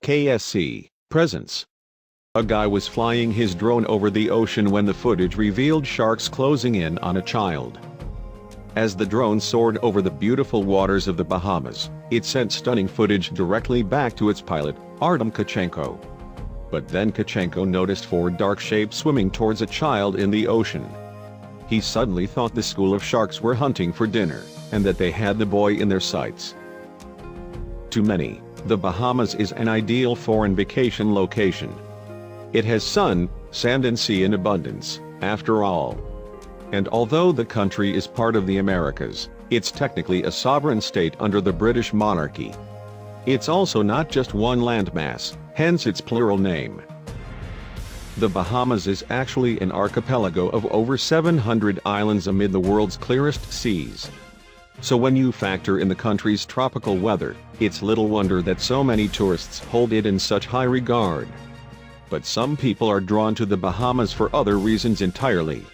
KSC, presence. A guy was flying his drone over the ocean when the footage revealed sharks closing in on a child. As the drone soared over the beautiful waters of the Bahamas, it sent stunning footage directly back to its pilot, Artem Tkachenko. But then Tkachenko noticed four dark shapes swimming towards a child in the ocean. He suddenly thought the school of sharks were hunting for dinner, and that they had the boy in their sights. To many, the Bahamas is an ideal foreign vacation location. It has sun, sand and sea in abundance, after all. And although the country is part of the Americas, it's technically a sovereign state under the British monarchy. It's also not just one landmass, hence its plural name. The Bahamas is actually an archipelago of over 700 islands amid the world's clearest seas. So when you factor in the country's tropical weather, it's little wonder that so many tourists hold it in such high regard. But some people are drawn to the Bahamas for other reasons entirely.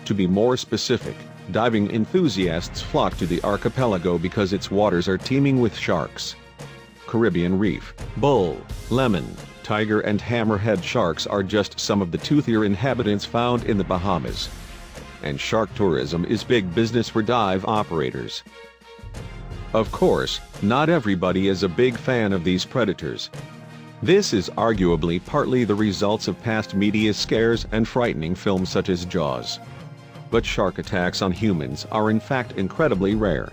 To be more specific, diving enthusiasts flock to the archipelago because its waters are teeming with sharks. Caribbean reef, bull, lemon, tiger and hammerhead sharks are just some of the toothier inhabitants found in the Bahamas. And shark tourism is big business for dive operators. Of course, not everybody is a big fan of these predators. This is arguably partly the results of past media scares and frightening films such as Jaws. But shark attacks on humans are in fact incredibly rare.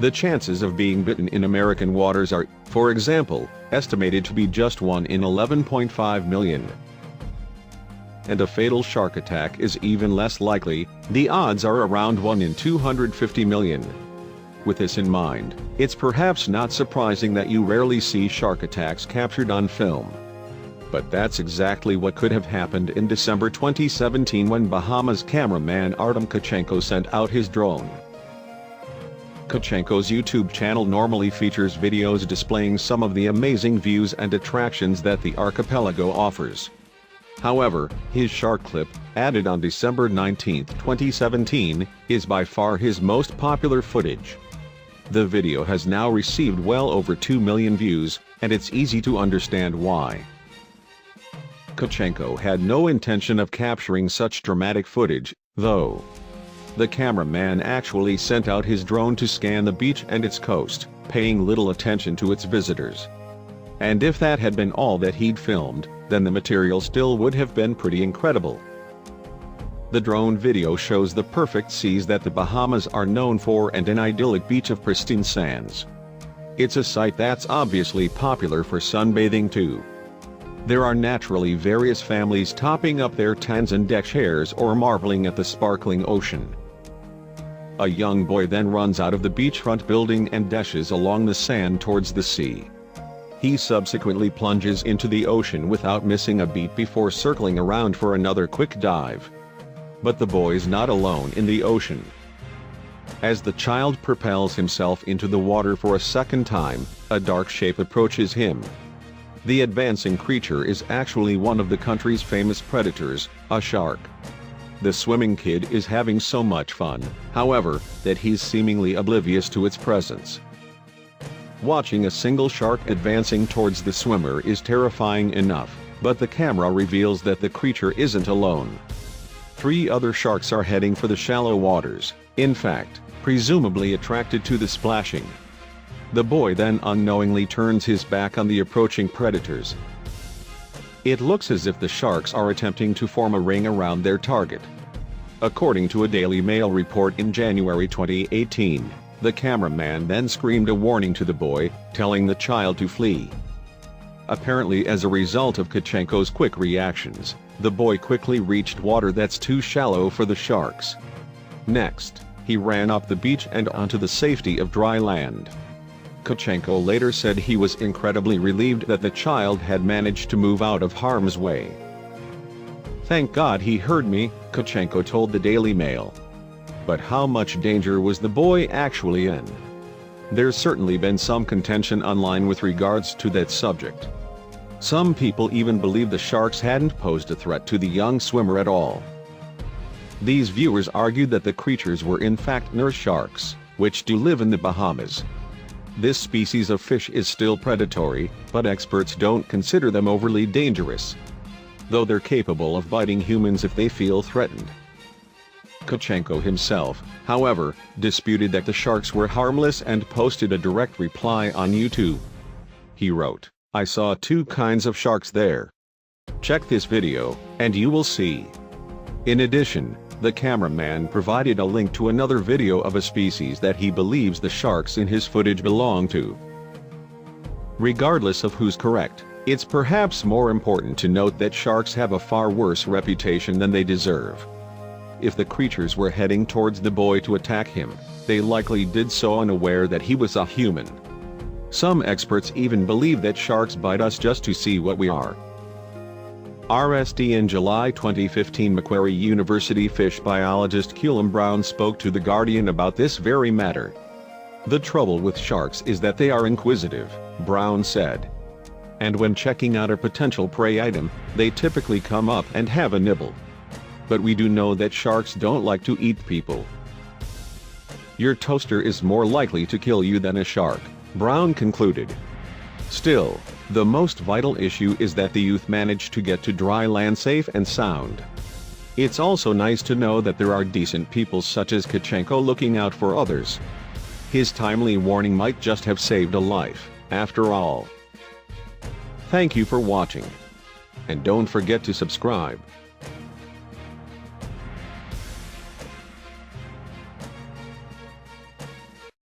The chances of being bitten in American waters are, for example, estimated to be just 1 in 11.5 million. And a fatal shark attack is even less likely, the odds are around 1 in 250 million. With this in mind, it's perhaps not surprising that you rarely see shark attacks captured on film. But that's exactly what could have happened in December 2017 when Bahamas cameraman Artem Tkachenko sent out his drone. Tkachenko's YouTube channel normally features videos displaying some of the amazing views and attractions that the archipelago offers. However, his shark clip, added on December 19, 2017, is by far his most popular footage. The video has now received well over 2 million views, and it's easy to understand why. Tkachenko had no intention of capturing such dramatic footage, though. The cameraman actually sent out his drone to scan the beach and its coast, paying little attention to its visitors. And if that had been all that he'd filmed, then the material still would have been pretty incredible. The drone video shows the perfect seas that the Bahamas are known for and an idyllic beach of pristine sands. It's a site that's obviously popular for sunbathing too. There are naturally various families topping up their tans and deck chairs or marveling at the sparkling ocean. A young boy then runs out of the beachfront building and dashes along the sand towards the sea. He subsequently plunges into the ocean without missing a beat before circling around for another quick dive. But the boy's not alone in the ocean. As the child propels himself into the water for a second time, a dark shape approaches him. The advancing creature is actually one of the country's famous predators, a shark. The swimming kid is having so much fun, however, that he's seemingly oblivious to its presence. Watching a single shark advancing towards the swimmer is terrifying enough, but the camera reveals that the creature isn't alone. 3 other sharks are heading for the shallow waters, in fact, presumably attracted to the splashing. The boy then unknowingly turns his back on the approaching predators. It looks as if the sharks are attempting to form a ring around their target. According to a Daily Mail report in January 2018, the cameraman then screamed a warning to the boy, telling the child to flee. Apparently as a result of Tkachenko's quick reactions, the boy quickly reached water that's too shallow for the sharks. Next, he ran up the beach and onto the safety of dry land. Tkachenko later said he was incredibly relieved that the child had managed to move out of harm's way. "Thank God he heard me," Tkachenko told the Daily Mail. But how much danger was the boy actually in? There's certainly been some contention online with regards to that subject. Some people even believe the sharks hadn't posed a threat to the young swimmer at all. These viewers argued that the creatures were in fact nurse sharks, which do live in the Bahamas. This species of fish is still predatory, but experts don't consider them overly dangerous, though they're capable of biting humans if they feel threatened. Tkachenko himself, however, disputed that the sharks were harmless and posted a direct reply on YouTube. He wrote, "I saw two kinds of sharks there. Check this video, and you will see." In addition, the cameraman provided a link to another video of a species that he believes the sharks in his footage belong to. Regardless of who's correct, it's perhaps more important to note that sharks have a far worse reputation than they deserve. If the creatures were heading towards the boy to attack him, they likely did so unaware that he was a human. Some experts even believe that sharks bite us just to see what we are. RSD In July 2015, Macquarie University fish biologist Culum Brown spoke to The Guardian about this very matter. "The trouble with sharks is that they are inquisitive," Brown said. "And when checking out a potential prey item, they typically come up and have a nibble. But we do know that sharks don't like to eat people. Your toaster is more likely to kill you than a shark," Brown concluded. Still, the most vital issue is that the youth managed to get to dry land safe and sound. It's also nice to know that there are decent people such as Tkachenko looking out for others. His timely warning might just have saved a life, after all. Thank you for watching. And don't forget to subscribe.